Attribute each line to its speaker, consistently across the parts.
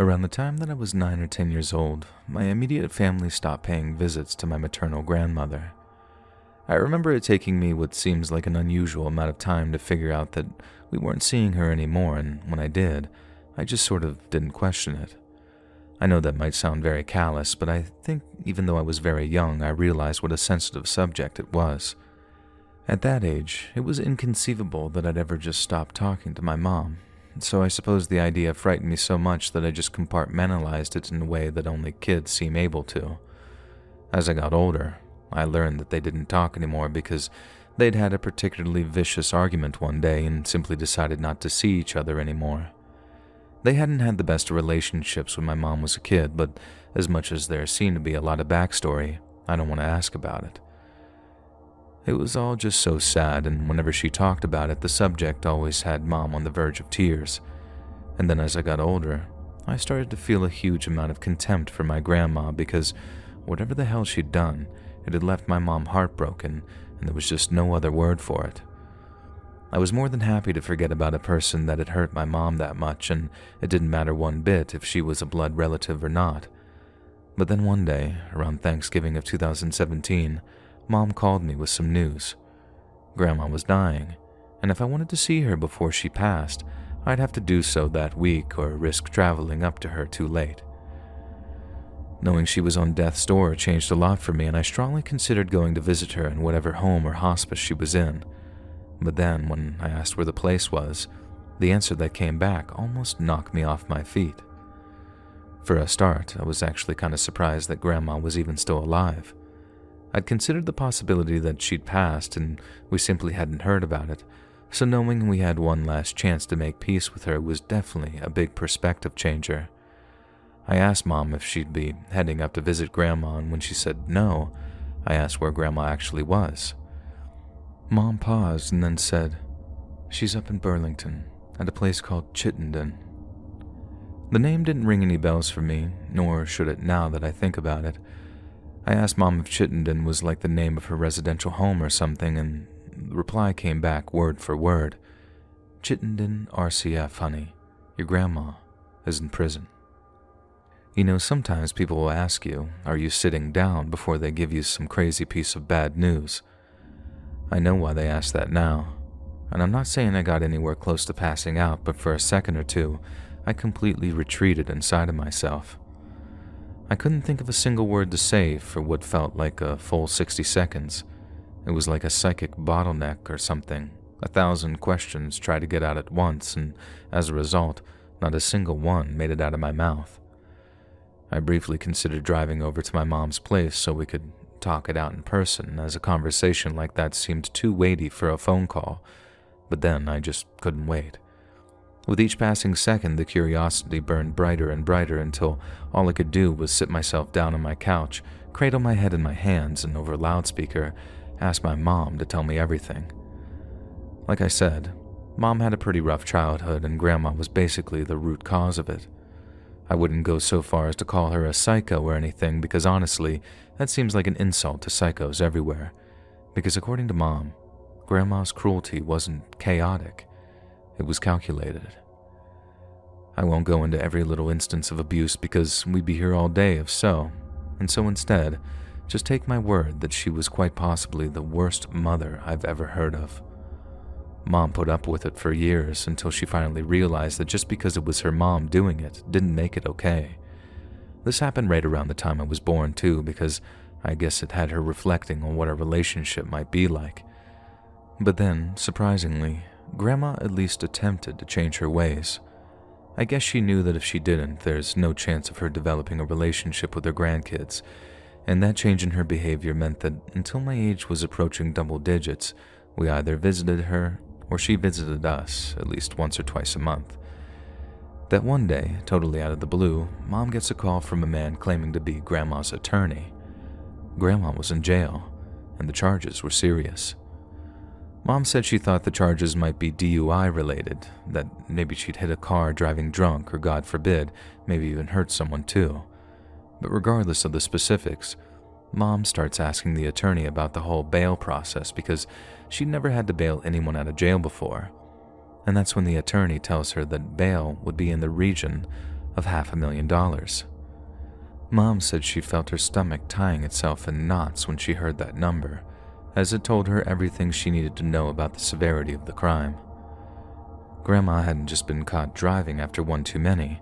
Speaker 1: Around the time that I was 9 or 10 years old, my immediate family stopped paying visits to my maternal grandmother. I remember it taking me what seems like an unusual amount of time to figure out that we weren't seeing her anymore, and when I did, I just sort of didn't question it. I know that might sound very callous, but I think even though I was very young, I realized what a sensitive subject it was. At that age, it was inconceivable that I'd ever just stop talking to my mom, so I suppose the idea frightened me so much that I just compartmentalized it in a way that only kids seem able to. As I got older, I learned that they didn't talk anymore because they'd had a particularly vicious argument one day and simply decided not to see each other anymore. They hadn't had the best of relationships when my mom was a kid, but as much as there seemed to be a lot of backstory, I don't want to ask about it. It was all just so sad, and whenever she talked about it, the subject always had Mom on the verge of tears. And then as I got older, I started to feel a huge amount of contempt for my grandma because whatever the hell she'd done, it had left my mom heartbroken, and there was just no other word for it. I was more than happy to forget about a person that had hurt my mom that much, and it didn't matter one bit if she was a blood relative or not. But then one day, around Thanksgiving of 2017, Mom called me with some news. Grandma was dying, and if I wanted to see her before she passed, I'd have to do so that week or risk traveling up to her too late. Knowing she was on death's door changed a lot for me, and I strongly considered going to visit her in whatever home or hospice she was in. But then, when I asked where the place was, the answer that came back almost knocked me off my feet. For a start, I was actually kind of surprised that Grandma was even still alive. I'd considered the possibility that she'd passed and we simply hadn't heard about it, so knowing we had one last chance to make peace with her was definitely a big perspective changer. I asked Mom if she'd be heading up to visit Grandma, and when she said no, I asked where Grandma actually was. Mom paused and then said, "She's up in Burlington, at a place called Chittenden." The name didn't ring any bells for me, nor should it now that I think about it. I asked Mom if Chittenden was like the name of her residential home or something, and the reply came back word for word. "Chittenden RCF, honey. Your grandma is in prison." You know, sometimes people will ask you, are you sitting down before they give you some crazy piece of bad news? I know why they ask that now, and I'm not saying I got anywhere close to passing out, but for a second or two, I completely retreated inside of myself. I couldn't think of a single word to say for what felt like a full 60 seconds. It was like a psychic bottleneck or something. 1,000 questions tried to get out at once, and as a result, not a single one made it out of my mouth. I briefly considered driving over to my mom's place so we could talk it out in person, as a conversation like that seemed too weighty for a phone call, but then I just couldn't wait. With each passing second, the curiosity burned brighter and brighter until all I could do was sit myself down on my couch, cradle my head in my hands, and over a loudspeaker, ask my mom to tell me everything. Like I said, Mom had a pretty rough childhood, and Grandma was basically the root cause of it. I wouldn't go so far as to call her a psycho or anything, because honestly, that seems like an insult to psychos everywhere. Because according to Mom, Grandma's cruelty wasn't chaotic. It was calculated. I won't go into every little instance of abuse because we'd be here all day if so, and so instead, just take my word that she was quite possibly the worst mother I've ever heard of. Mom put up with it for years until she finally realized that just because it was her mom doing it didn't make it okay. This happened right around the time I was born too, because I guess it had her reflecting on what a relationship might be like. But then, surprisingly, Grandma at least attempted to change her ways. I guess she knew that if she didn't, there's no chance of her developing a relationship with her grandkids, and that change in her behavior meant that until my age was approaching double digits, we either visited her or she visited us at least once or twice a month. That one day, totally out of the blue, Mom gets a call from a man claiming to be Grandma's attorney. Grandma was in jail, and the charges were serious. Mom said she thought the charges might be DUI related, that maybe she'd hit a car driving drunk or, God forbid, maybe even hurt someone too. But regardless of the specifics, Mom starts asking the attorney about the whole bail process because she'd never had to bail anyone out of jail before. And that's when the attorney tells her that bail would be in the region of $500,000. Mom said she felt her stomach tying itself in knots when she heard that number, as it told her everything she needed to know about the severity of the crime. Grandma hadn't just been caught driving after one too many.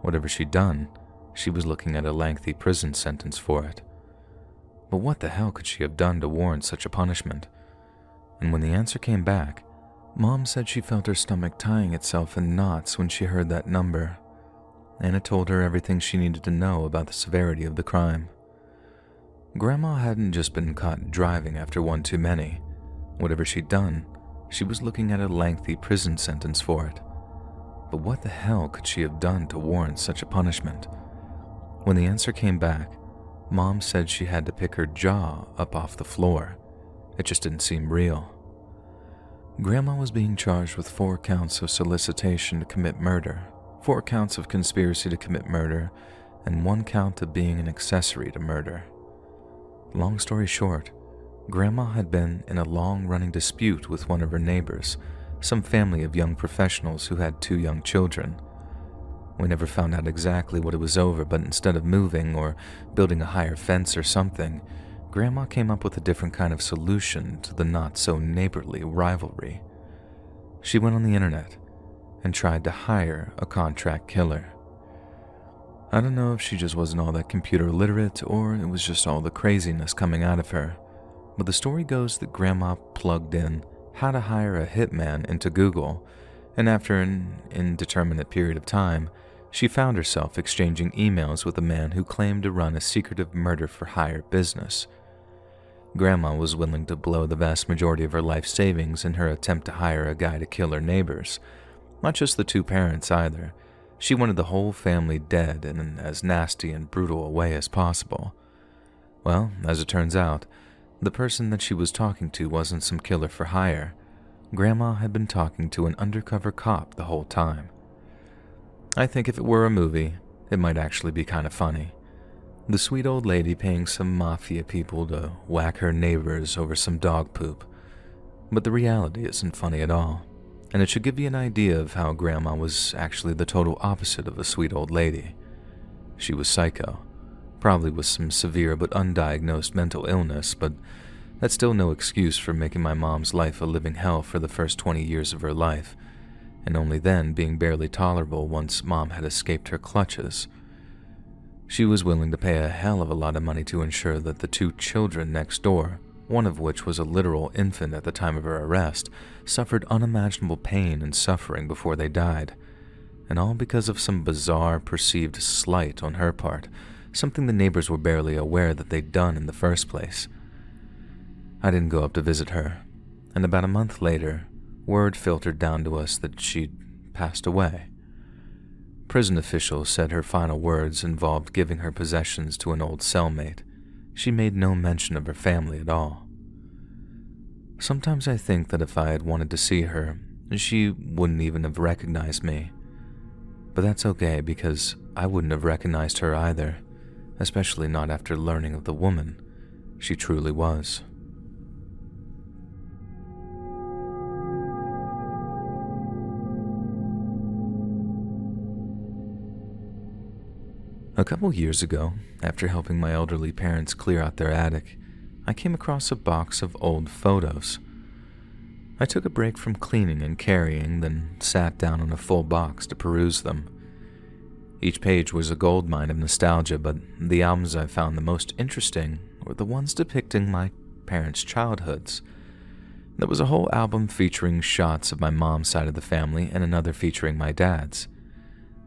Speaker 1: Whatever she'd done, she was looking at a lengthy prison sentence for it. But what the hell could she have done to warrant such a punishment? And when the answer came back, Mom said she felt her stomach tying itself in knots when she heard that number, and it told her everything she needed to know about the severity of the crime. Grandma hadn't just been caught driving after one too many. Whatever she'd done, she was looking at a lengthy prison sentence for it. But what the hell could she have done to warrant such a punishment? When the answer came back, Mom said she had to pick her jaw up off the floor. It just didn't seem real. Grandma was being charged with 4 counts of solicitation to commit murder, 4 counts of conspiracy to commit murder, and 1 count of being an accessory to murder. Long story short, Grandma had been in a long-running dispute with one of her neighbors, some family of young professionals who had 2 young children. We never found out exactly what it was over, but instead of moving or building a higher fence or something, Grandma came up with a different kind of solution to the not-so-neighborly rivalry. She went on the internet and tried to hire a contract killer. I don't know if she just wasn't all that computer literate or it was just all the craziness coming out of her, but the story goes that Grandma plugged in how to hire a hitman into Google, and after an indeterminate period of time, she found herself exchanging emails with a man who claimed to run a secretive murder-for-hire business. Grandma was willing to blow the vast majority of her life savings in her attempt to hire a guy to kill her neighbors. Not just the 2 parents either. She wanted the whole family dead in as nasty and brutal a way as possible. Well, as it turns out, the person that she was talking to wasn't some killer for hire. Grandma had been talking to an undercover cop the whole time. I think if it were a movie, it might actually be kind of funny. The sweet old lady paying some mafia people to whack her neighbors over some dog poop. But the reality isn't funny at all, and it should give you an idea of how Grandma was actually the total opposite of a sweet old lady. She was psycho, probably with some severe but undiagnosed mental illness, but that's still no excuse for making my mom's life a living hell for the first 20 years of her life, and only then being barely tolerable once Mom had escaped her clutches. She was willing to pay a hell of a lot of money to ensure that the 2 children next door, one of which was a literal infant at the time of her arrest, suffered unimaginable pain and suffering before they died, and all because of some bizarre perceived slight on her part, something the neighbors were barely aware that they'd done in the first place. I didn't go up to visit her, and about a month later, word filtered down to us that she'd passed away. Prison officials said her final words involved giving her possessions to an old cellmate. She made no mention of her family at all. Sometimes I think that if I had wanted to see her, she wouldn't even have recognized me. But that's okay because I wouldn't have recognized her either, especially not after learning of the woman she truly was. A couple years ago, after helping my elderly parents clear out their attic, I came across a box of old photos. I took a break from cleaning and carrying, then sat down on a full box to peruse them. Each page was a goldmine of nostalgia, but the albums I found the most interesting were the ones depicting my parents' childhoods. There was a whole album featuring shots of my mom's side of the family and another featuring my dad's.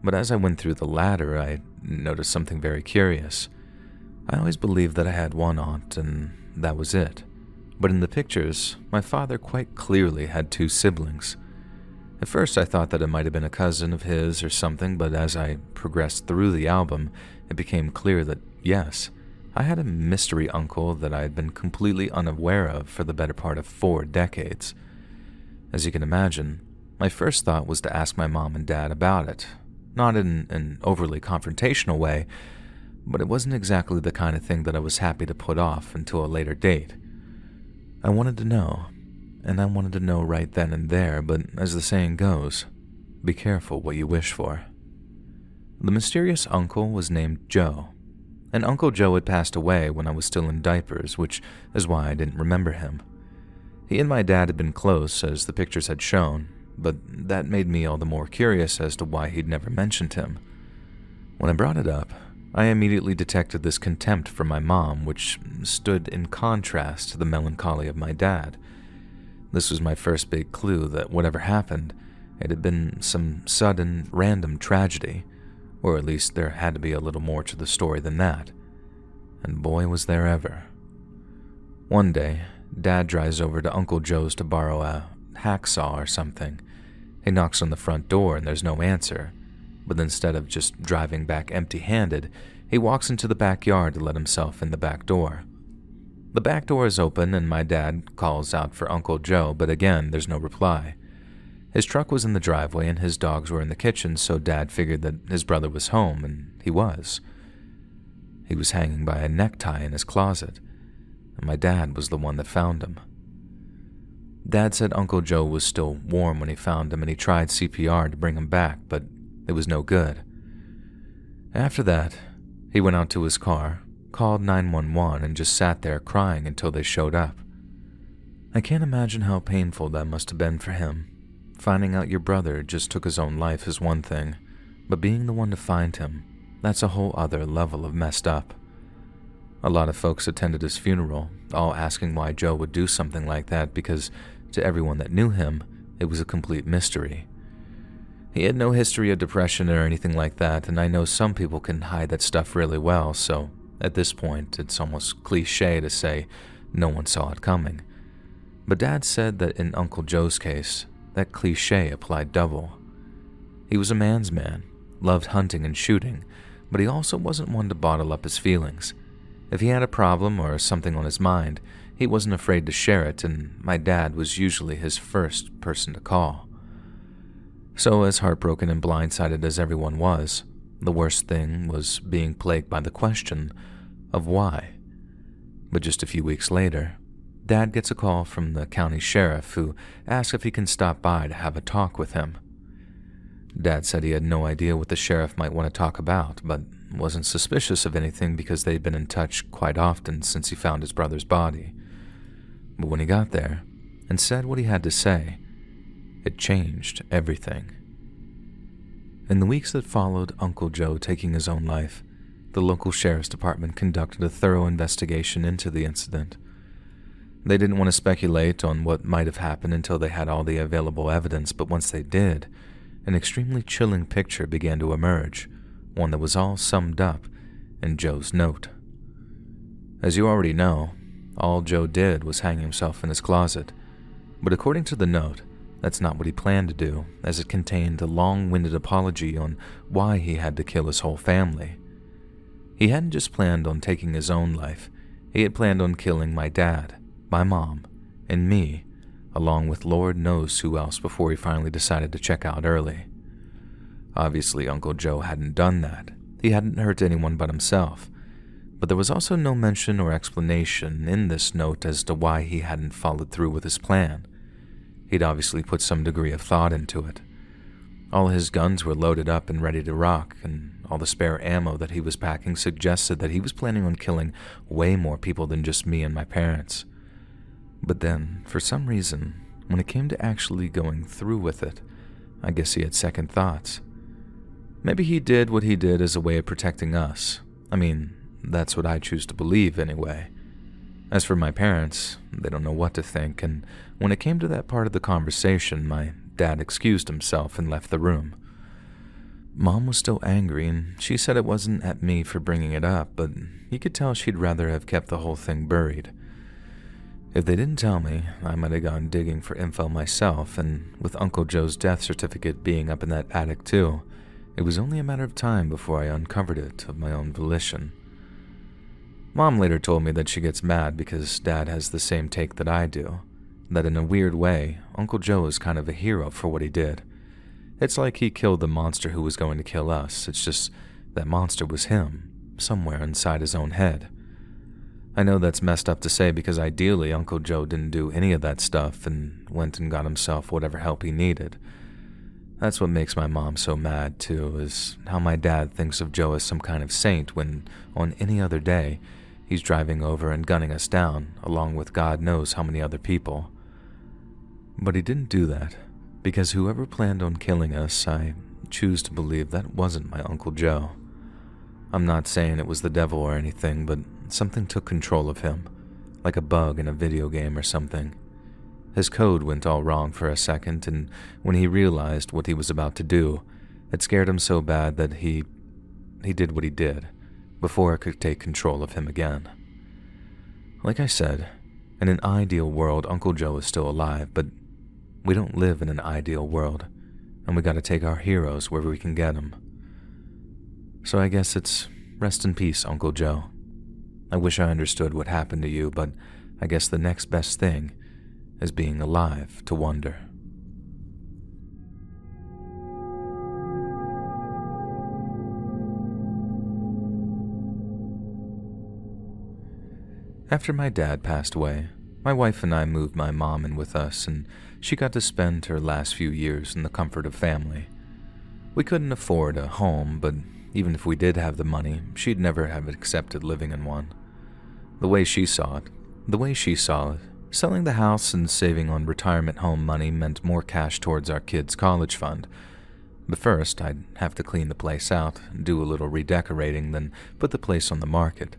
Speaker 1: But as I went through the latter, I noticed something very curious. I always believed that I had one aunt, and that was it. But in the pictures, my father quite clearly had 2 siblings. At first I thought that it might have been a cousin of his or something, but as I progressed through the album, it became clear that, yes, I had a mystery uncle that I had been completely unaware of for the better part of 4 decades. As you can imagine, my first thought was to ask my mom and dad about it. Not in an overly confrontational way, but it wasn't exactly the kind of thing that I was happy to put off until a later date. I wanted to know, and I wanted to know right then and there, but as the saying goes, be careful what you wish for. The mysterious uncle was named Joe, and Uncle Joe had passed away when I was still in diapers, which is why I didn't remember him. He and my dad had been close, as the pictures had shown, but that made me all the more curious as to why he'd never mentioned him. When I brought it up, I immediately detected this contempt for my mom, which stood in contrast to the melancholy of my dad. This was my first big clue that whatever happened, it had been some sudden, random tragedy, or at least there had to be a little more to the story than that. And boy, was there ever. One day, Dad drives over to Uncle Joe's to borrow a hacksaw or something. He knocks on the front door and there's no answer, but instead of just driving back empty-handed, he walks into the backyard to let himself in the back door. The back door is open and my dad calls out for Uncle Joe, but again, there's no reply. His truck was in the driveway and his dogs were in the kitchen, so Dad figured that his brother was home, and he was. He was hanging by a necktie in his closet, and my dad was the one that found him. Dad said Uncle Joe was still warm when he found him and he tried CPR to bring him back, but it was no good. After that, he went out to his car, called 911, and just sat there crying until they showed up. I can't imagine how painful that must have been for him. Finding out your brother just took his own life is one thing, but being the one to find him, that's a whole other level of messed up. A lot of folks attended his funeral, all asking why Joe would do something like that because, to everyone that knew him, it was a complete mystery. He had no history of depression or anything like that, and I know some people can hide that stuff really well, so at this point it's almost cliche to say no one saw it coming. But Dad said that in Uncle Joe's case, that cliche applied double. He was a man's man, loved hunting and shooting, but he also wasn't one to bottle up his feelings. If he had a problem or something on his mind, he wasn't afraid to share it, and my dad was usually his first person to call. So as heartbroken and blindsided as everyone was, the worst thing was being plagued by the question of why. But just a few weeks later, Dad gets a call from the county sheriff who asks if he can stop by to have a talk with him. Dad said he had no idea what the sheriff might want to talk about, but wasn't suspicious of anything because they'd been in touch quite often since he found his brother's body. But when he got there and said what he had to say, it changed everything. In the weeks that followed Uncle Joe taking his own life, the local sheriff's department conducted a thorough investigation into the incident. They didn't want to speculate on what might have happened until they had all the available evidence, but once they did, an extremely chilling picture began to emerge, one that was all summed up in Joe's note. As you already know, all Joe did was hang himself in his closet, but according to the note, that's not what he planned to do, as it contained a long-winded apology on why he had to kill his whole family. He hadn't just planned on taking his own life, he had planned on killing my dad, my mom, and me, along with Lord knows who else before he finally decided to check out early. Obviously, Uncle Joe hadn't done that. He hadn't hurt anyone but himself. But there was also no mention or explanation in this note as to why he hadn't followed through with his plan. He'd obviously put some degree of thought into it. All his guns were loaded up and ready to rock, and all the spare ammo that he was packing suggested that he was planning on killing way more people than just me and my parents. But then, for some reason, when it came to actually going through with it, I guess he had second thoughts. Maybe he did what he did as a way of protecting us. I mean, that's what I choose to believe anyway. As for my parents, they don't know what to think, and when it came to that part of the conversation, my dad excused himself and left the room. Mom was still angry, and she said it wasn't at me for bringing it up, but you could tell she'd rather have kept the whole thing buried. If they didn't tell me, I might have gone digging for info myself, and with Uncle Joe's death certificate being up in that attic too, it was only a matter of time before I uncovered it of my own volition. Mom later told me that she gets mad because Dad has the same take that I do, that in a weird way, Uncle Joe is kind of a hero for what he did. It's like he killed the monster who was going to kill us, it's just that monster was him, somewhere inside his own head. I know that's messed up to say because ideally Uncle Joe didn't do any of that stuff and went and got himself whatever help he needed. That's what makes my mom so mad, too, is how my dad thinks of Joe as some kind of saint when, on any other day, he's driving over and gunning us down, along with God knows how many other people. But he didn't do that, because whoever planned on killing us, I choose to believe that wasn't my Uncle Joe. I'm not saying it was the devil or anything, but something took control of him, like a bug in a video game or something. His code went all wrong for a second, and when he realized what he was about to do, it scared him so bad that he did what he did, before it could take control of him again. Like I said, in an ideal world, Uncle Joe is still alive, but we don't live in an ideal world, and we gotta take our heroes wherever we can get them. So I guess it's rest in peace, Uncle Joe. I wish I understood what happened to you, but I guess the next best thing is being alive to wonder. After my dad passed away, my wife and I moved my mom in with us, and she got to spend her last few years in the comfort of family. We couldn't afford a home, but even if we did have the money, she'd never have accepted living in one. The way she saw it, selling the house and saving on retirement home money meant more cash towards our kids' college fund. But first, I'd have to clean the place out, do a little redecorating, then put the place on the market.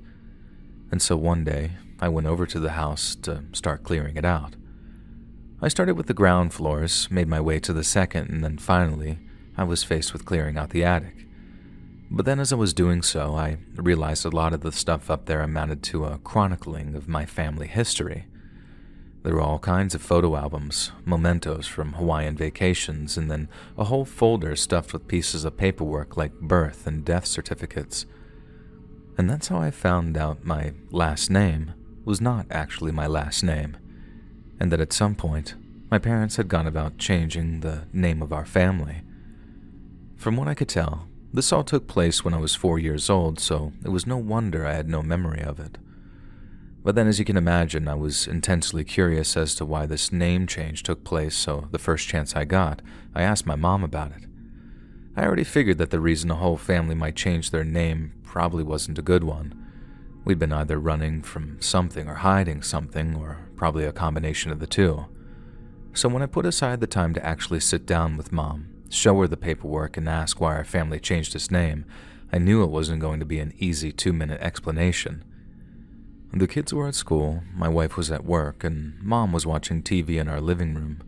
Speaker 1: And so one day, I went over to the house to start clearing it out. I started with the ground floors, made my way to the second, and then finally, I was faced with clearing out the attic. But then as I was doing so, I realized a lot of the stuff up there amounted to a chronicling of my family history. There were all kinds of photo albums, mementos from Hawaiian vacations, and then a whole folder stuffed with pieces of paperwork like birth and death certificates. And that's how I found out my last name was not actually my last name, and that at some point, my parents had gone about changing the name of our family. From what I could tell, this all took place when I was 4 years old, so it was no wonder I had no memory of it. But then, as you can imagine, I was intensely curious as to why this name change took place, so the first chance I got, I asked my mom about it. I already figured that the reason a whole family might change their name probably wasn't a good one. We'd been either running from something or hiding something, or probably a combination of the two. So when I put aside the time to actually sit down with Mom, show her the paperwork, and ask why our family changed its name, I knew it wasn't going to be an easy 2-minute explanation. The kids were at school, my wife was at work, and Mom was watching TV in our living room.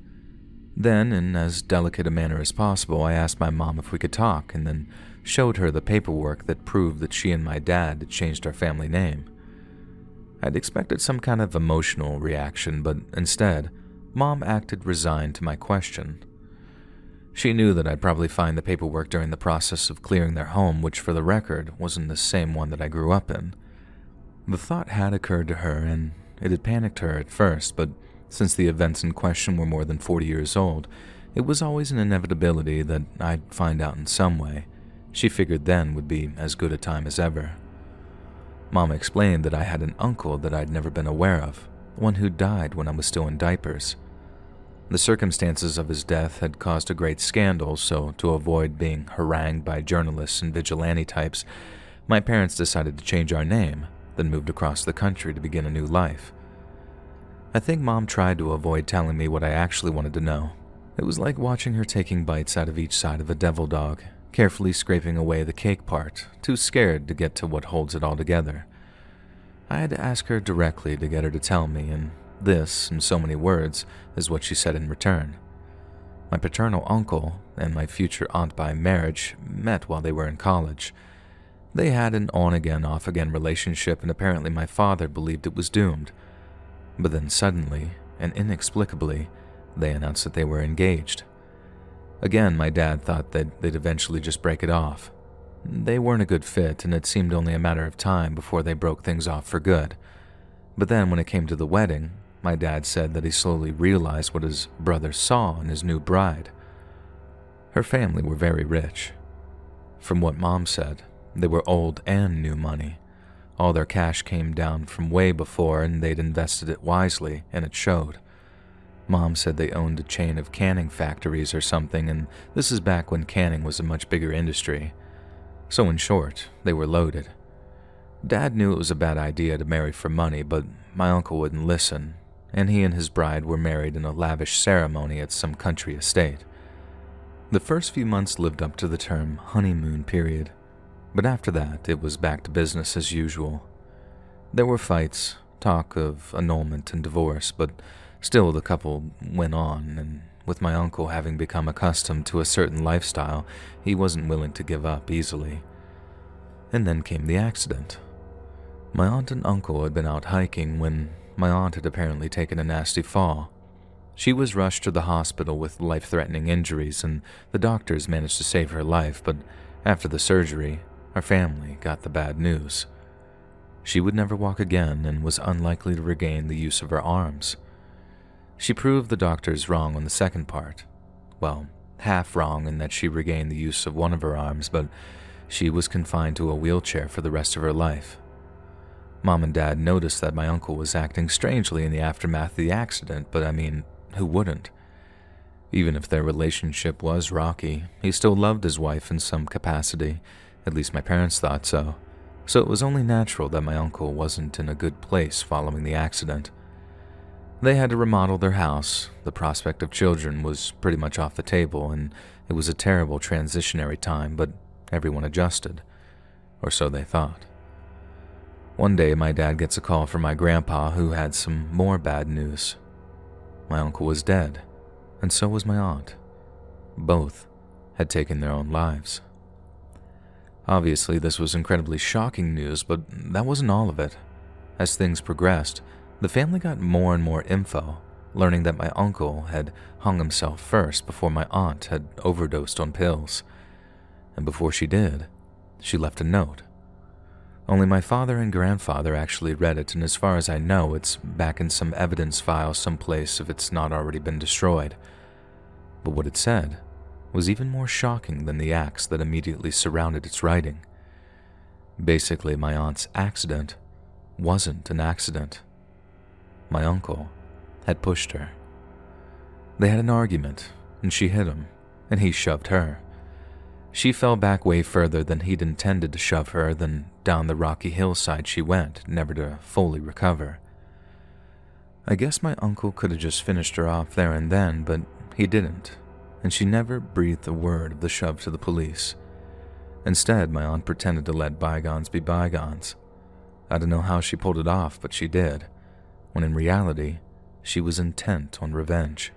Speaker 1: Then, in as delicate a manner as possible, I asked my mom if we could talk, and then showed her the paperwork that proved that she and my dad had changed our family name. I'd expected some kind of emotional reaction, but instead, Mom acted resigned to my question. She knew that I'd probably find the paperwork during the process of clearing their home, which for the record wasn't the same one that I grew up in. The thought had occurred to her, and it had panicked her at first, but since the events in question were more than 40 years old, it was always an inevitability that I'd find out in some way. She figured then would be as good a time as ever. Mom explained that I had an uncle that I'd never been aware of, one who died when I was still in diapers. The circumstances of his death had caused a great scandal, so to avoid being harangued by journalists and vigilante types, my parents decided to change our name, then moved across the country to begin a new life. I think Mom tried to avoid telling me what I actually wanted to know. It was like watching her taking bites out of each side of a devil dog, carefully scraping away the cake part, too scared to get to what holds it all together. I had to ask her directly to get her to tell me, and this, in so many words, is what she said in return. My paternal uncle and my future aunt by marriage met while they were in college. They had an on-again, off-again relationship, and apparently my father believed it was doomed. But then suddenly, and inexplicably, they announced that they were engaged. Again, my dad thought that they'd eventually just break it off. They weren't a good fit, and it seemed only a matter of time before they broke things off for good. But then when it came to the wedding, my dad said that he slowly realized what his brother saw in his new bride. Her family were very rich. From what Mom said, they were old and new money. All their cash came down from way before, and they'd invested it wisely, and it showed. Mom said they owned a chain of canning factories or something, and this is back when canning was a much bigger industry. So in short, they were loaded. Dad knew it was a bad idea to marry for money, but my uncle wouldn't listen, and he and his bride were married in a lavish ceremony at some country estate. The first few months lived up to the term honeymoon period, but after that it was back to business as usual. There were fights, talk of annulment and divorce, but still the couple went on, and with my uncle having become accustomed to a certain lifestyle, he wasn't willing to give up easily. And then came the accident. My aunt and uncle had been out hiking when my aunt had apparently taken a nasty fall. She was rushed to the hospital with life-threatening injuries, and the doctors managed to save her life, but after the surgery, our family got the bad news. She would never walk again and was unlikely to regain the use of her arms. She proved the doctors wrong on the second part. Well, half wrong in that she regained the use of one of her arms, but she was confined to a wheelchair for the rest of her life. Mom and Dad noticed that my uncle was acting strangely in the aftermath of the accident, but I mean, who wouldn't? Even if their relationship was rocky, he still loved his wife in some capacity. At least my parents thought so. So it was only natural that my uncle wasn't in a good place following the accident. They had to remodel their house, the prospect of children was pretty much off the table, and it was a terrible transitionary time, but everyone adjusted. Or so they thought. One day my dad gets a call from my grandpa who had some more bad news. My uncle was dead, and so was my aunt. Both had taken their own lives. Obviously, this was incredibly shocking news, but that wasn't all of it. As things progressed, the family got more and more info, learning that my uncle had hung himself first before my aunt had overdosed on pills. And before she did, she left a note. Only my father and grandfather actually read it, and as far as I know, it's back in some evidence file someplace if it's not already been destroyed. But what it said was even more shocking than the acts that immediately surrounded its writing. Basically, my aunt's accident wasn't an accident. My uncle had pushed her. They had an argument, and she hit him, and he shoved her. She fell back way further than he'd intended to shove her, then down the rocky hillside she went, never to fully recover. I guess my uncle could have just finished her off there and then, but he didn't, and she never breathed a word of the shove to the police. Instead, my aunt pretended to let bygones be bygones. I don't know how she pulled it off, but she did, when in reality, she was intent on revenge.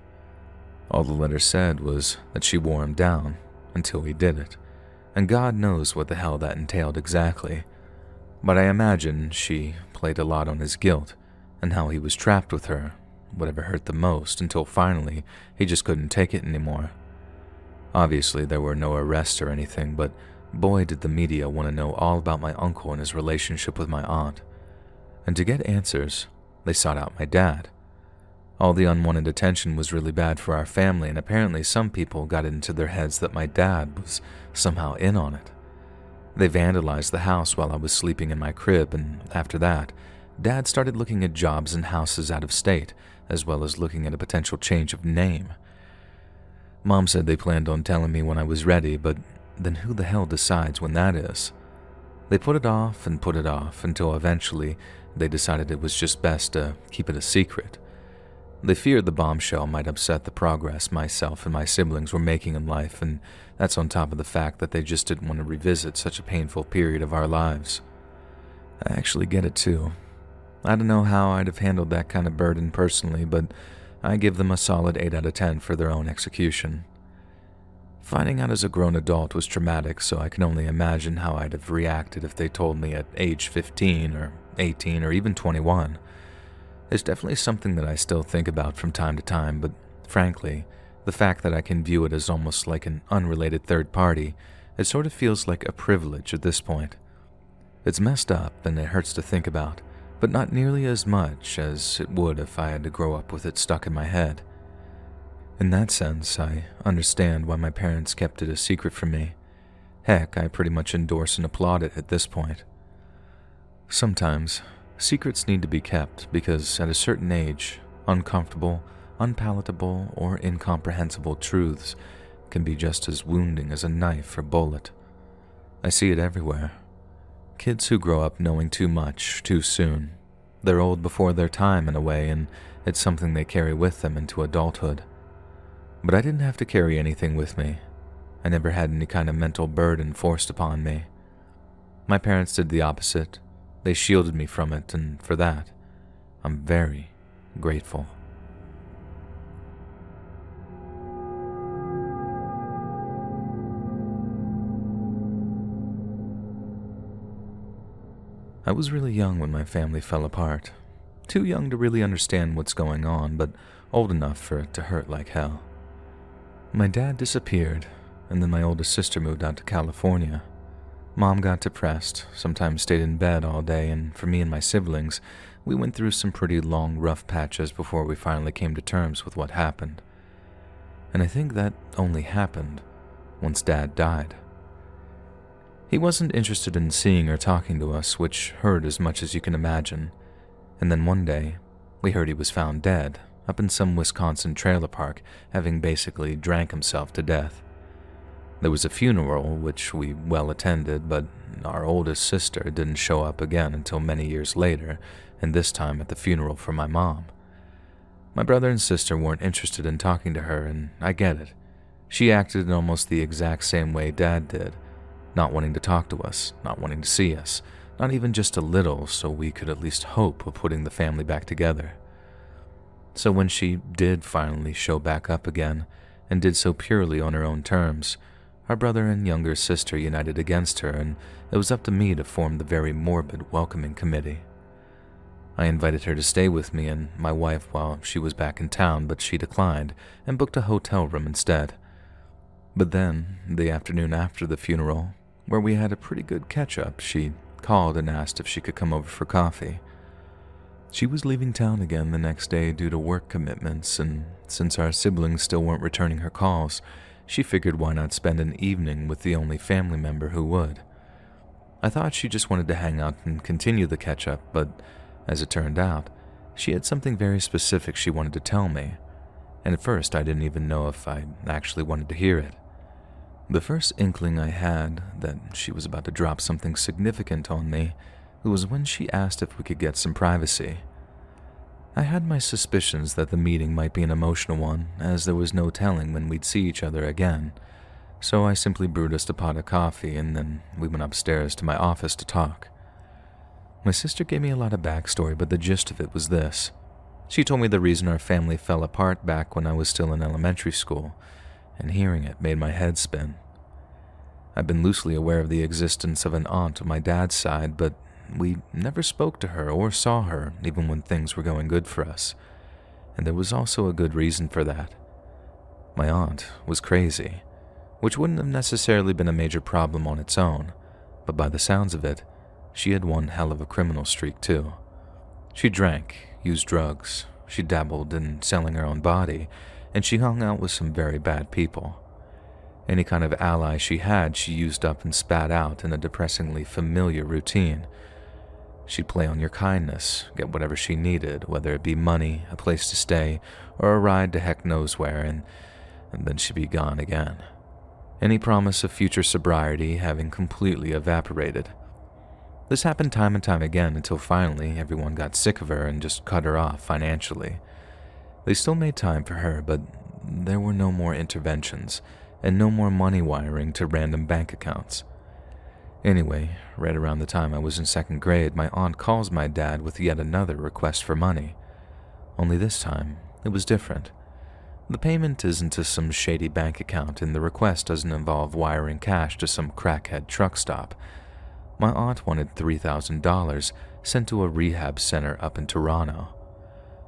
Speaker 1: All the letter said was that she wore him down until he did it, and God knows what the hell that entailed exactly. But I imagine she played a lot on his guilt and how he was trapped with her, whatever hurt the most, until finally he just couldn't take it anymore. Obviously, there were no arrests or anything, but boy did the media want to know all about my uncle and his relationship with my aunt. And to get answers, they sought out my dad. All the unwanted attention was really bad for our family, and apparently some people got it into their heads that my dad was somehow in on it. They vandalized the house while I was sleeping in my crib, and after that, Dad started looking at jobs and houses out of state, as well as looking at a potential change of name. Mom said they planned on telling me when I was ready, but then who the hell decides when that is? They put it off until eventually they decided it was just best to keep it a secret. They feared the bombshell might upset the progress myself and my siblings were making in life, and that's on top of the fact that they just didn't want to revisit such a painful period of our lives. I actually get it too. I don't know how I'd have handled that kind of burden personally, but I give them a solid 8 out of 10 for their own execution. Finding out as a grown adult was traumatic, so I can only imagine how I'd have reacted if they told me at age 15 or 18 or even 21. It's definitely something that I still think about from time to time, but frankly, the fact that I can view it as almost like an unrelated third party, it sort of feels like a privilege at this point. It's messed up and it hurts to think about, but not nearly as much as it would if I had to grow up with it stuck in my head. In that sense, I understand why my parents kept it a secret from me. Heck, I pretty much endorse and applaud it at this point. Sometimes, secrets need to be kept because at a certain age, uncomfortable, unpalatable or incomprehensible truths can be just as wounding as a knife or bullet. I see it everywhere. Kids who grow up knowing too much too soon. They're old before their time in a way, and it's something they carry with them into adulthood. But I didn't have to carry anything with me. I never had any kind of mental burden forced upon me. My parents did the opposite. They shielded me from it, and for that, I'm very grateful. I was really young when my family fell apart. Too young to really understand what's going on, but old enough for it to hurt like hell. My dad disappeared, and then my oldest sister moved out to California. Mom got depressed, sometimes stayed in bed all day, and for me and my siblings, we went through some pretty long, rough patches before we finally came to terms with what happened. And I think that only happened once Dad died. He wasn't interested in seeing or talking to us, which hurt as much as you can imagine. And then one day, we heard he was found dead up in some Wisconsin trailer park, having basically drank himself to death. There was a funeral, which we well attended, but our oldest sister didn't show up again until many years later, and this time at the funeral for my mom. My brother and sister weren't interested in talking to her, and I get it. She acted in almost the exact same way Dad did. Not wanting to talk to us, not wanting to see us, not even just a little, so we could at least hope of putting the family back together. So when she did finally show back up again, and did so purely on her own terms, our brother and younger sister united against her, and it was up to me to form the very morbid welcoming committee. I invited her to stay with me and my wife while she was back in town, but she declined and booked a hotel room instead. But then, the afternoon after the funeral, where we had a pretty good catch-up, she called and asked if she could come over for coffee. She was leaving town again the next day due to work commitments, and since our siblings still weren't returning her calls, she figured why not spend an evening with the only family member who would. I thought she just wanted to hang out and continue the catch-up, but as it turned out, she had something very specific she wanted to tell me, and at first I didn't even know if I actually wanted to hear it. The first inkling I had that she was about to drop something significant on me was when she asked if we could get some privacy. I had my suspicions that the meeting might be an emotional one, as there was no telling when we'd see each other again, so I simply brewed us a pot of coffee and then we went upstairs to my office to talk. My sister gave me a lot of backstory, but the gist of it was this. She told me the reason our family fell apart back when I was still in elementary school, and hearing it made my head spin. I've been loosely aware of the existence of an aunt on my dad's side, but we never spoke to her or saw her even when things were going good for us, and there was also a good reason for that. My aunt was crazy, which wouldn't have necessarily been a major problem on its own, but by the sounds of it, she had one hell of a criminal streak too. She drank, used drugs, she dabbled in selling her own body, and she hung out with some very bad people. Any kind of ally she had, she used up and spat out in a depressingly familiar routine. She'd play on your kindness, get whatever she needed, whether it be money, a place to stay, or a ride to heck knows where, and then she'd be gone again. Any promise of future sobriety having completely evaporated. This happened time and time again until finally everyone got sick of her and just cut her off financially. They still made time for her, but there were no more interventions and no more money wiring to random bank accounts. Anyway, right around the time I was in second grade, my aunt calls my dad with yet another request for money. Only this time, it was different. The payment isn't to some shady bank account, and the request doesn't involve wiring cash to some crackhead truck stop. My aunt wanted $3,000 sent to a rehab center up in Toronto.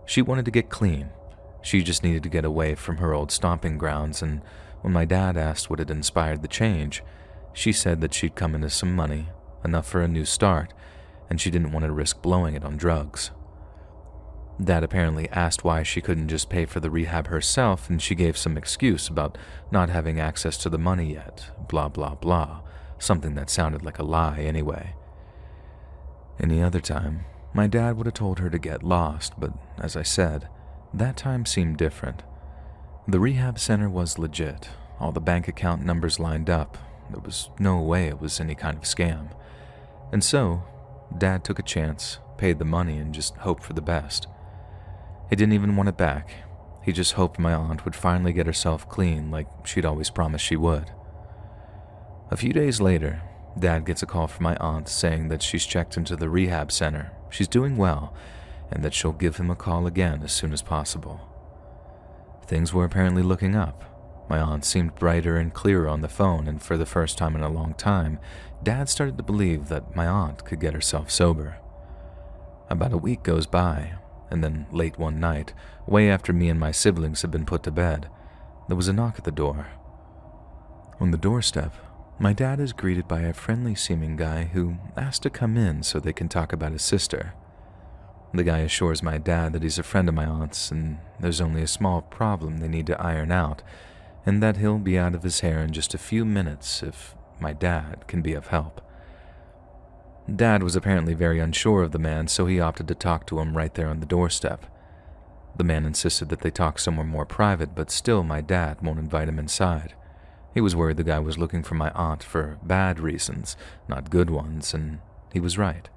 Speaker 1: She wanted to get clean. She just needed to get away from her old stomping grounds, and when my dad asked what had inspired the change, she said that she'd come into some money, enough for a new start, and she didn't want to risk blowing it on drugs. Dad apparently asked why she couldn't just pay for the rehab herself, and she gave some excuse about not having access to the money yet, blah blah blah, something that sounded like a lie anyway. Any other time, my dad would have told her to get lost, but as I said, That time seemed different. The rehab center was legit. All the bank account numbers lined up. There was no way it was any kind of scam. And so, Dad took a chance, paid the money, and just hoped for the best. He didn't even want it back. He just hoped my aunt would finally get herself clean like she'd always promised she would. A few days later, Dad gets a call from my aunt saying that she's checked into the rehab center, she's doing well, and that she'll give him a call again as soon as possible. Things were apparently looking up. My aunt seemed brighter and clearer on the phone, and for the first time in a long time, Dad started to believe that my aunt could get herself sober. About a week goes by, and then late one night, way after me and my siblings had been put to bed, there was a knock at the door. On the doorstep, my dad is greeted by a friendly-seeming guy who asked to come in so they can talk about his sister. The guy assures my dad that he's a friend of my aunt's and there's only a small problem they need to iron out, and that he'll be out of his hair in just a few minutes if my dad can be of help. Dad was apparently very unsure of the man, so he opted to talk to him right there on the doorstep. The man insisted that they talk somewhere more private, but still my dad won't invite him inside. He was worried the guy was looking for my aunt for bad reasons, not good ones, and he was right.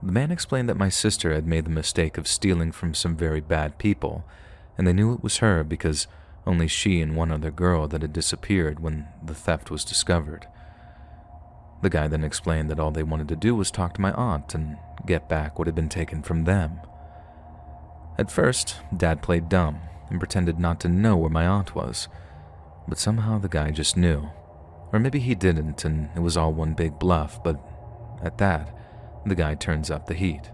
Speaker 1: The man explained that my sister had made the mistake of stealing from some very bad people, and they knew it was her because only she and one other girl that had disappeared when the theft was discovered. The guy then explained that all they wanted to do was talk to my aunt and get back what had been taken from them. At first, Dad played dumb and pretended not to know where my aunt was, but somehow the guy just knew. Or maybe he didn't and it was all one big bluff, but at that, the guy turns up the heat.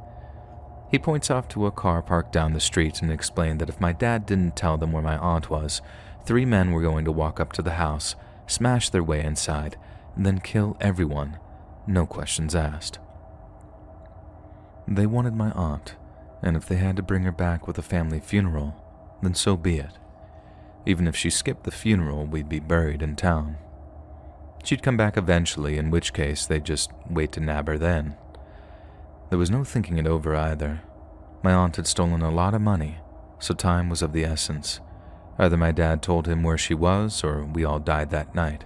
Speaker 1: He points off to a car parked down the street and explained that if my dad didn't tell them where my aunt was, 3 men were going to walk up to the house, smash their way inside, and then kill everyone, no questions asked. They wanted my aunt, and if they had to bring her back with a family funeral, then so be it. Even if she skipped the funeral, we'd be buried in town. She'd come back eventually, in which case they'd just wait to nab her then. There was no thinking it over either. My aunt had stolen a lot of money, so time was of the essence. Either my dad told him where she was, or we all died that night.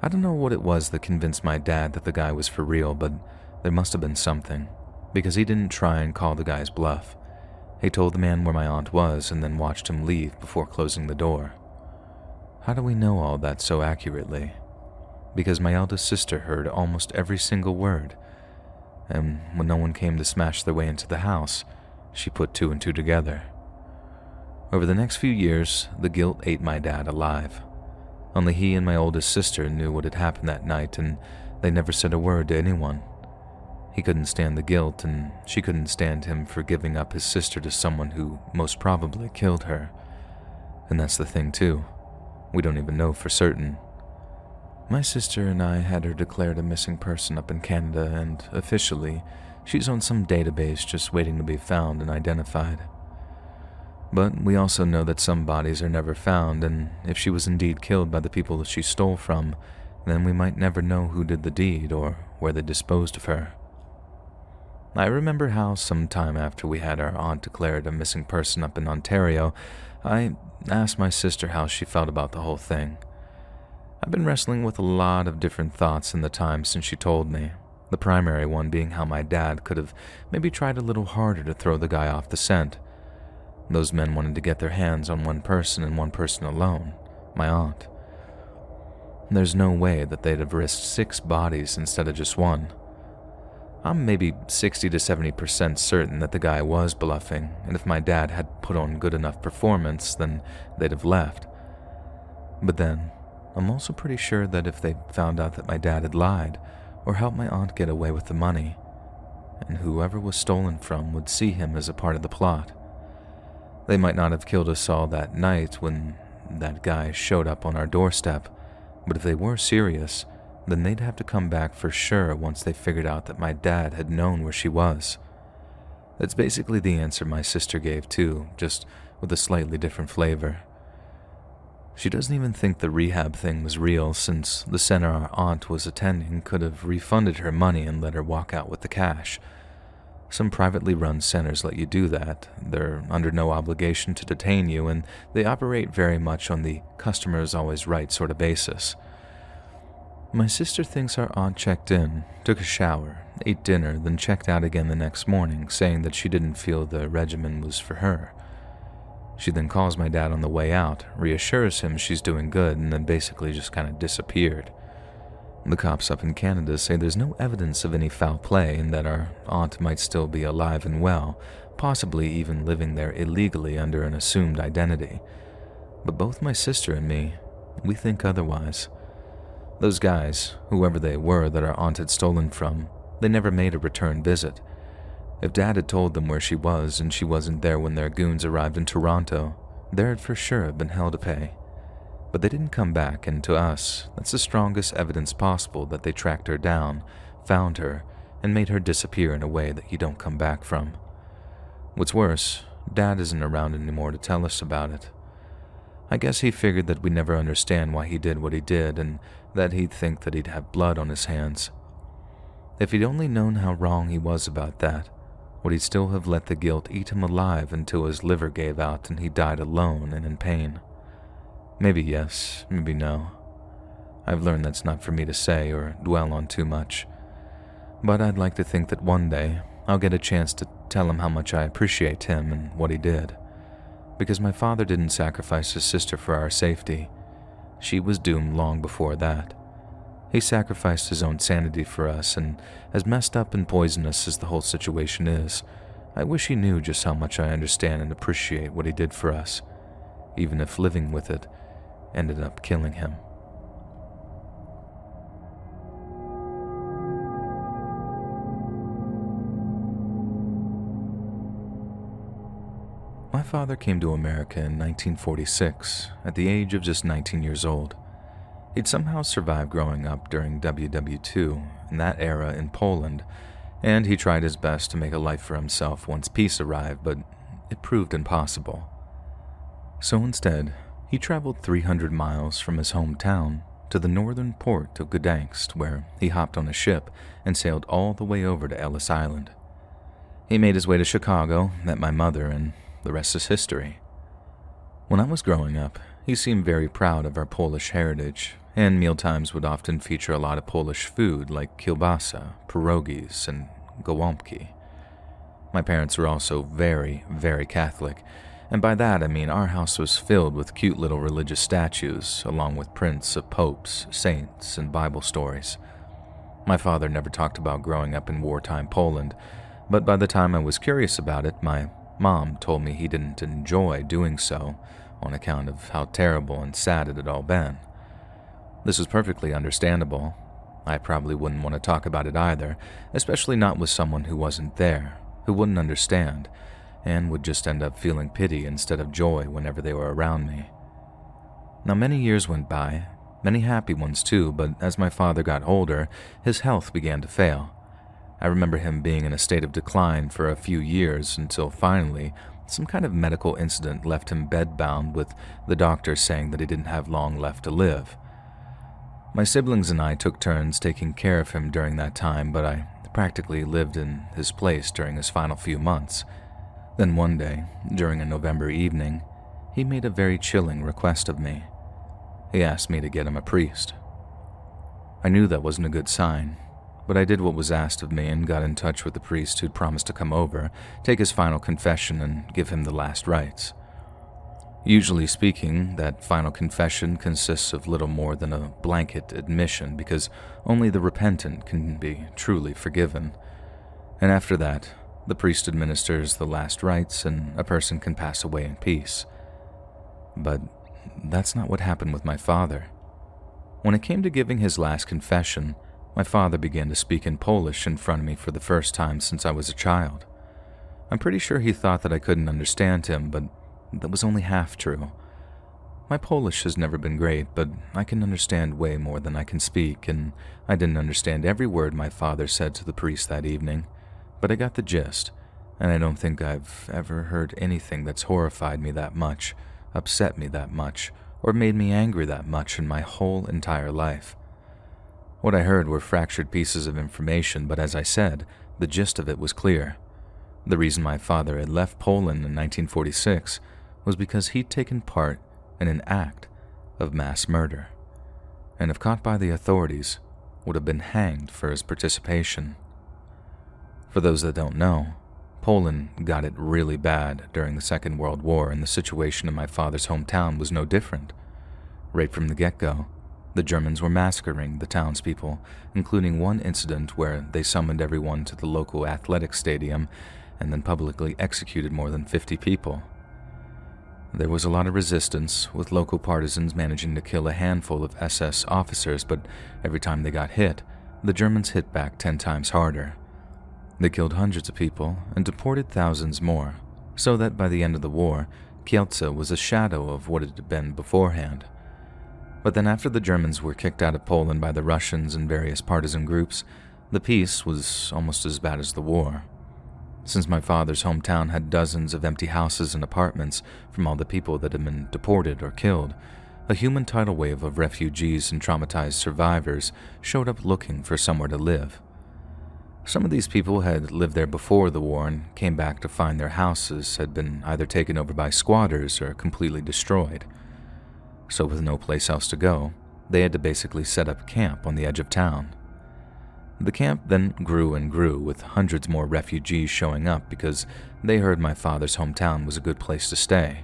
Speaker 1: I don't know what it was that convinced my dad that the guy was for real, but there must have been something, because he didn't try and call the guy's bluff. He told the man where my aunt was and then watched him leave before closing the door. How do we know all that so accurately? Because my eldest sister heard almost every single word, and when no one came to smash their way into the house, she put 2 and 2 together. Over the next few years, the guilt ate my dad alive. Only he and my oldest sister knew what had happened that night, and they never said a word to anyone. He couldn't stand the guilt, and she couldn't stand him for giving up his sister to someone who most probably killed her. And that's the thing too. We don't even know for certain. My sister and I had her declared a missing person up in Canada, and officially, she's on some database just waiting to be found and identified. But we also know that some bodies are never found, and if she was indeed killed by the people that she stole from, then we might never know who did the deed or where they disposed of her. I remember how some time after we had our aunt declared a missing person up in Ontario, I asked my sister how she felt about the whole thing. I've been wrestling with a lot of different thoughts in the time since she told me, the primary one being how my dad could have maybe tried a little harder to throw the guy off the scent. Those men wanted to get their hands on one person and one person alone, my aunt. There's no way that they'd have risked 6 bodies instead of just one. I'm maybe 60 to 70% certain that the guy was bluffing, and if my dad had put on good enough performance, then they'd have left. But then, I'm also pretty sure that if they found out that my dad had lied, or helped my aunt get away with the money, and whoever was stolen from would see him as a part of the plot. They might not have killed us all that night when that guy showed up on our doorstep, but if they were serious, then they'd have to come back for sure once they figured out that my dad had known where she was. That's basically the answer my sister gave too, just with a slightly different flavor. She doesn't even think the rehab thing was real, since the center our aunt was attending could have refunded her money and let her walk out with the cash. Some privately run centers let you do that. They're under no obligation to detain you, and they operate very much on the customer is always right sort of basis. My sister thinks our aunt checked in, took a shower, ate dinner, then checked out again the next morning, saying that she didn't feel the regimen was for her. She then calls my dad on the way out, reassures him she's doing good, and then basically just kind of disappeared. The cops up in Canada say there's no evidence of any foul play and that our aunt might still be alive and well, possibly even living there illegally under an assumed identity. But both my sister and me, we think otherwise. Those guys, whoever they were that our aunt had stolen from, they never made a return visit. If Dad had told them where she was and she wasn't there when their goons arrived in Toronto, there'd for sure have been hell to pay. But they didn't come back, and to us, that's the strongest evidence possible that they tracked her down, found her, and made her disappear in a way that you don't come back from. What's worse, Dad isn't around anymore to tell us about it. I guess he figured that we'd never understand why he did what he did, and that he'd think that he'd have blood on his hands. If he'd only known how wrong he was about that, would he still have let the guilt eat him alive until his liver gave out and he died alone and in pain? Maybe yes, maybe no. I've learned that's not for me to say or dwell on too much. But I'd like to think that one day I'll get a chance to tell him how much I appreciate him and what he did. Because my father didn't sacrifice his sister for our safety. She was doomed long before that. He sacrificed his own sanity for us, and as messed up and poisonous as the whole situation is, I wish he knew just how much I understand and appreciate what he did for us, even if living with it ended up killing him. My father came to America in 1946 at the age of just 19 years old. He'd somehow survived growing up during WW2 in that era in Poland, and he tried his best to make a life for himself once peace arrived, but it proved impossible. So instead, he traveled 300 miles from his hometown to the northern port of Gdansk, where he hopped on a ship and sailed all the way over to Ellis Island. He made his way to Chicago, met my mother, and the rest is history. When I was growing up, he seemed very proud of our Polish heritage, and mealtimes would often feature a lot of Polish food like kielbasa, pierogies, and gołąbki. My parents were also very, very Catholic, and by that I mean our house was filled with cute little religious statues, along with prints of popes, saints, and Bible stories. My father never talked about growing up in wartime Poland, but by the time I was curious about it, my Mom told me he didn't enjoy doing so on account of how terrible and sad it had all been. This was perfectly understandable. I probably wouldn't want to talk about it either, especially not with someone who wasn't there, who wouldn't understand, and would just end up feeling pity instead of joy whenever they were around me. Now many years went by, many happy ones too, but as my father got older, his health began to fail. I remember him being in a state of decline for a few years until finally, some kind of medical incident left him bedbound with the doctor saying that he didn't have long left to live. My siblings and I took turns taking care of him during that time, but I practically lived in his place during his final few months. Then one day, during a November evening, he made a very chilling request of me. He asked me to get him a priest. I knew that wasn't a good sign, but I did what was asked of me and got in touch with the priest who'd promised to come over, take his final confession, and give him the last rites. Usually speaking, that final confession consists of little more than a blanket admission because only the repentant can be truly forgiven. And after that, the priest administers the last rites and a person can pass away in peace. But that's not what happened with my father. When it came to giving his last confession, my father began to speak in Polish in front of me for the first time since I was a child. I'm pretty sure he thought that I couldn't understand him, but that was only half true. My Polish has never been great, but I can understand way more than I can speak, and I didn't understand every word my father said to the priest that evening, but I got the gist, and I don't think I've ever heard anything that's horrified me that much, upset me that much, or made me angry that much in my whole entire life. What I heard were fractured pieces of information, but as I said, the gist of it was clear. The reason my father had left Poland in 1946 was because he'd taken part in an act of mass murder, and if caught by the authorities, would have been hanged for his participation. For those that don't know, Poland got it really bad during the Second World War, and the situation in my father's hometown was no different. Right from the get-go, the Germans were massacring the townspeople, including one incident where they summoned everyone to the local athletic stadium and then publicly executed more than 50 people. There was a lot of resistance, with local partisans managing to kill a handful of SS officers, but every time they got hit, the Germans hit back 10 times harder. They killed hundreds of people and deported thousands more, so that by the end of the war, Kielce was a shadow of what it had been beforehand. But then after the Germans were kicked out of Poland by the Russians and various partisan groups, the peace was almost as bad as the war. Since my father's hometown had dozens of empty houses and apartments from all the people that had been deported or killed, a human tidal wave of refugees and traumatized survivors showed up looking for somewhere to live. Some of these people had lived there before the war and came back to find their houses had been either taken over by squatters or completely destroyed. So with no place else to go, they had to basically set up camp on the edge of town. The camp then grew and grew, with hundreds more refugees showing up because they heard my father's hometown was a good place to stay.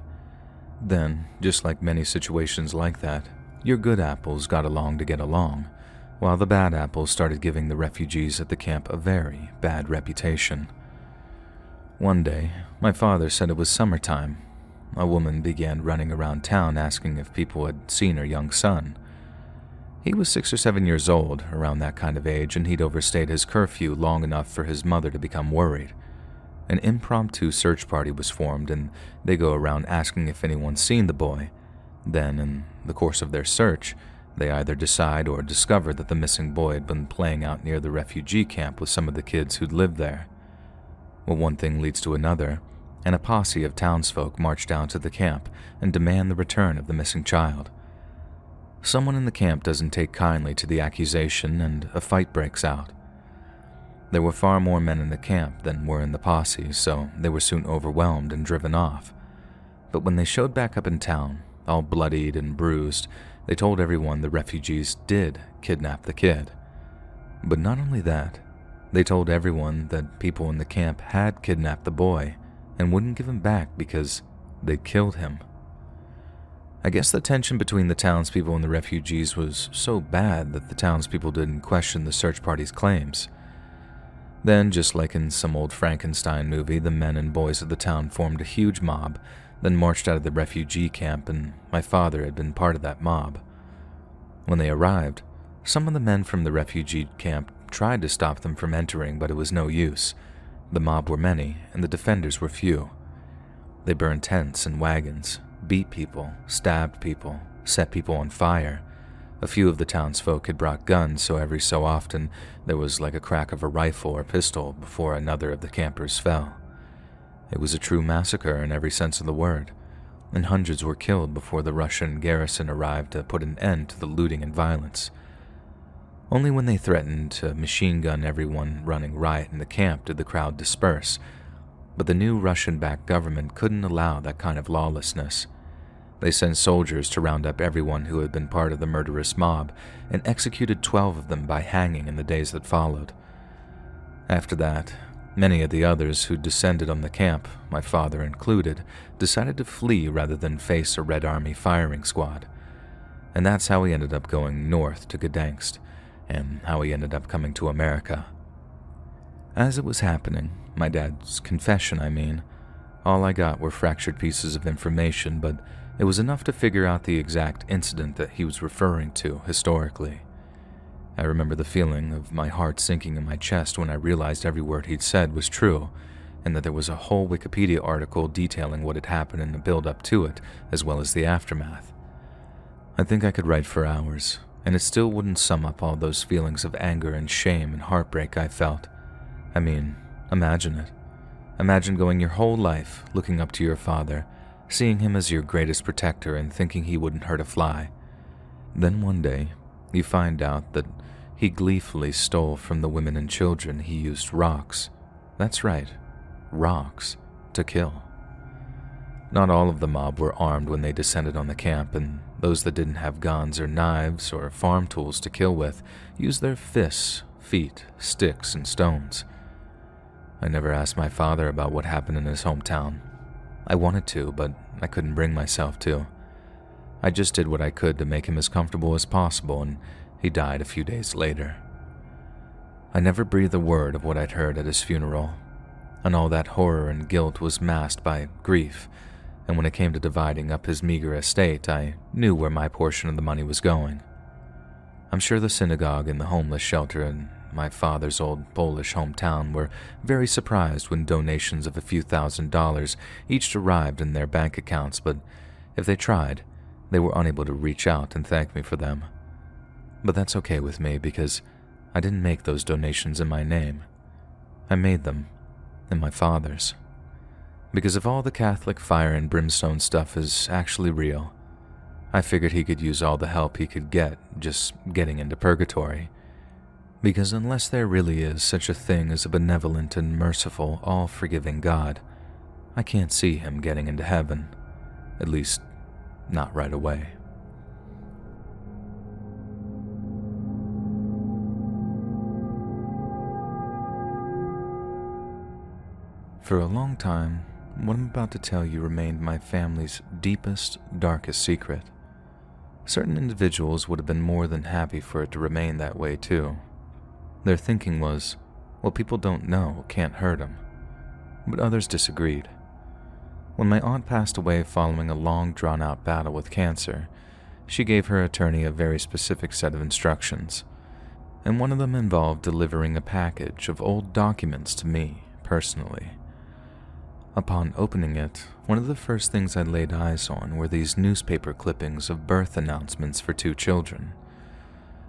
Speaker 1: Then, just like many situations like that, your good apples got along to get along, while the bad apples started giving the refugees at the camp a very bad reputation. One day, my father said it was summertime. A woman began running around town asking if people had seen her young son. He was 6 or 7 years old, around that kind of age, and he'd overstayed his curfew long enough for his mother to become worried. An impromptu search party was formed, and they go around asking if anyone's seen the boy. Then, in the course of their search, they either decide or discover that the missing boy had been playing out near the refugee camp with some of the kids who'd lived there. Well, one thing leads to another, and a posse of townsfolk march down to the camp and demand the return of the missing child. Someone in the camp doesn't take kindly to the accusation, and a fight breaks out. There were far more men in the camp than were in the posse, so they were soon overwhelmed and driven off. But when they showed back up in town, all bloodied and bruised, they told everyone the refugees did kidnap the kid. But not only that, they told everyone that people in the camp had kidnapped the boy and wouldn't give him back because they'd killed him. I guess the tension between the townspeople and the refugees was so bad that the townspeople didn't question the search party's claims. Then, just like in some old Frankenstein movie, the men and boys of the town formed a huge mob, then marched out of the refugee camp, and my father had been part of that mob. When they arrived, some of the men from the refugee camp tried to stop them from entering, but it was no use. The mob were many, and the defenders were few. They burned tents and wagons, beat people, stabbed people, set people on fire. A few of the townsfolk had brought guns, so every so often there was like a crack of a rifle or pistol before another of the campers fell. It was a true massacre in every sense of the word, and hundreds were killed before the Russian garrison arrived to put an end to the looting and violence. Only when they threatened to machine gun everyone running riot in the camp did the crowd disperse, but the new Russian-backed government couldn't allow that kind of lawlessness. They sent soldiers to round up everyone who had been part of the murderous mob and executed 12 of them by hanging in the days that followed. After that, many of the others who descended on the camp, my father included, decided to flee rather than face a Red Army firing squad. And that's how he ended up going north to Gdansk, and how he ended up coming to America. As it was happening, my dad's confession, all I got were fractured pieces of information, but it was enough to figure out the exact incident that he was referring to historically. I remember the feeling of my heart sinking in my chest when I realized every word he'd said was true, and that there was a whole Wikipedia article detailing what had happened in the build-up to it, as well as the aftermath. I think I could write for hours, and it still wouldn't sum up all those feelings of anger and shame and heartbreak I felt. Imagine it. Imagine going your whole life looking up to your father, seeing him as your greatest protector and thinking he wouldn't hurt a fly. Then one day, you find out that he gleefully stole from the women and children he used rocks. That's right, rocks to kill. Not all of the mob were armed when they descended on the camp, and those that didn't have guns or knives or farm tools to kill with used their fists, feet, sticks, and stones. I never asked my father about what happened in his hometown. I wanted to, but I couldn't bring myself to. I just did what I could to make him as comfortable as possible, and he died a few days later. I never breathed a word of what I'd heard at his funeral, and all that horror and guilt was masked by grief, and when it came to dividing up his meager estate, I knew where my portion of the money was going. I'm sure the synagogue and the homeless shelter in my father's old Polish hometown were very surprised when donations of a few $1,000s each arrived in their bank accounts, but if they tried, they were unable to reach out and thank me for them. But that's okay with me because I didn't make those donations in my name. I made them in my father's. Because if all the Catholic fire and brimstone stuff is actually real, I figured he could use all the help he could get just getting into purgatory. Because unless there really is such a thing as a benevolent and merciful, all-forgiving God, I can't see him getting into heaven. At least, not right away. For a long time, what I'm about to tell you remained my family's deepest, darkest secret. Certain individuals would have been more than happy for it to remain that way too. Their thinking was, what people don't know can't hurt them. But others disagreed. When my aunt passed away following a long drawn-out battle with cancer, she gave her attorney a very specific set of instructions, and one of them involved delivering a package of old documents to me, personally. Upon opening it, one of the first things I laid eyes on were these newspaper clippings of birth announcements for 2 children.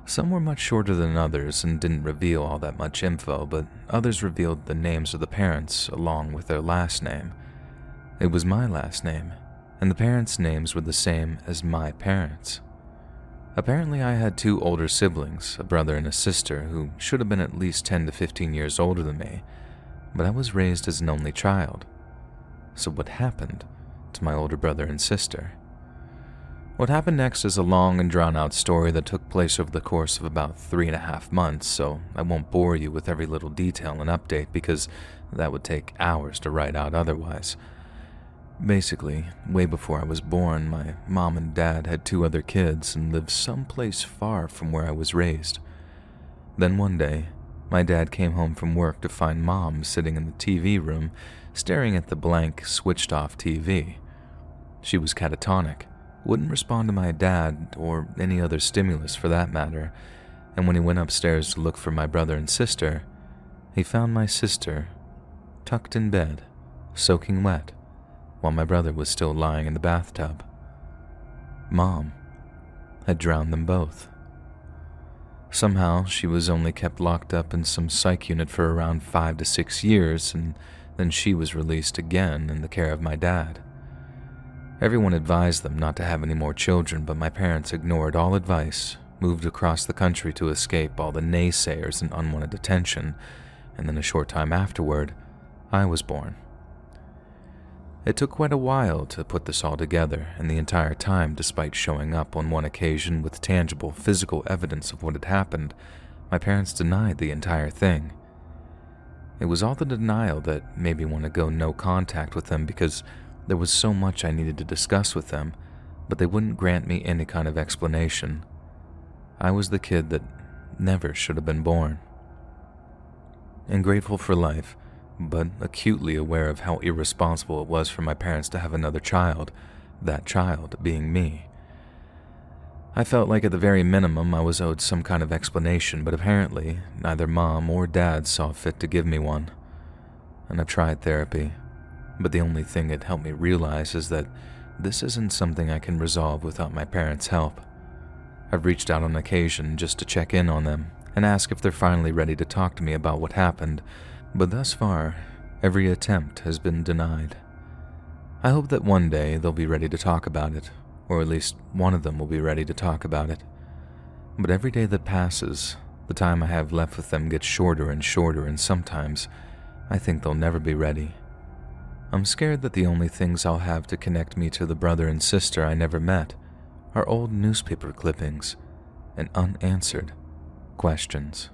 Speaker 1: Some were much shorter than others and didn't reveal all that much info, but others revealed the names of the parents along with their last name. It was my last name, and the parents' names were the same as my parents. Apparently I had 2 older siblings, a brother and a sister, who should have been at least 10 to 15 years older than me, but I was raised as an only child. So what happened to my older brother and sister? What happened next is a long and drawn-out story that took place over the course of about 3.5 months, so I won't bore you with every little detail and update because that would take hours to write out otherwise. Basically, way before I was born, my mom and dad had 2 other kids and lived someplace far from where I was raised. Then one day, my dad came home from work to find Mom sitting in the TV room, staring at the blank, switched-off TV. She was catatonic, wouldn't respond to my dad or any other stimulus for that matter, and when he went upstairs to look for my brother and sister, he found my sister tucked in bed, soaking wet, while my brother was still lying in the bathtub. Mom had drowned them both. Somehow, she was only kept locked up in some psych unit for around 5 to 6 years, and then she was released again in the care of my dad. Everyone advised them not to have any more children, but my parents ignored all advice, moved across the country to escape all the naysayers and unwanted attention, and then a short time afterward, I was born. It took quite a while to put this all together, and the entire time, despite showing up on one occasion with tangible, physical evidence of what had happened, my parents denied the entire thing. It was all the denial that made me want to go no contact with them because there was so much I needed to discuss with them, but they wouldn't grant me any kind of explanation. I was the kid that never should have been born. And grateful for life, but acutely aware of how irresponsible it was for my parents to have another child, that child being me. I felt like at the very minimum I was owed some kind of explanation, but apparently neither Mom or Dad saw fit to give me one. And I've tried therapy, but the only thing it helped me realize is that this isn't something I can resolve without my parents' help. I've reached out on occasion just to check in on them and ask if they're finally ready to talk to me about what happened, but thus far, every attempt has been denied. I hope that one day they'll be ready to talk about it, or at least one of them will be ready to talk about it. But every day that passes, the time I have left with them gets shorter and shorter, and sometimes I think they'll never be ready, I'm scared that the only things I'll have to connect me to the brother and sister I never met are old newspaper clippings and unanswered questions.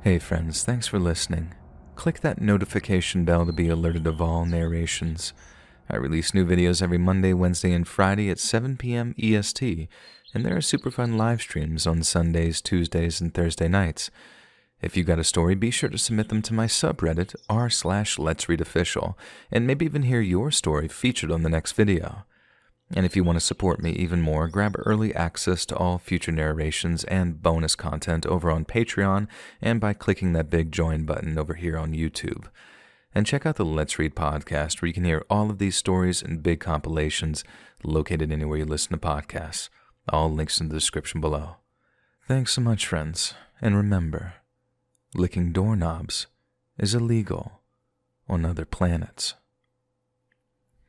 Speaker 1: Hey friends, thanks for listening. Click that notification bell to be alerted of all narrations. I release new videos every Monday, Wednesday, and Friday at 7 p.m. EST, and there are super fun live streams on Sundays, Tuesdays, and Thursday nights. If you got a story, be sure to submit them to my subreddit, r/Let'sReadOfficial, and maybe even hear your story featured on the next video. And if you want to support me even more, grab early access to all future narrations and bonus content over on Patreon and by clicking that big join button over here on YouTube. And check out the Let's Read podcast, where you can hear all of these stories and big compilations located anywhere you listen to podcasts. All links in the description below. Thanks so much, friends, and remember, licking doorknobs is illegal on other planets.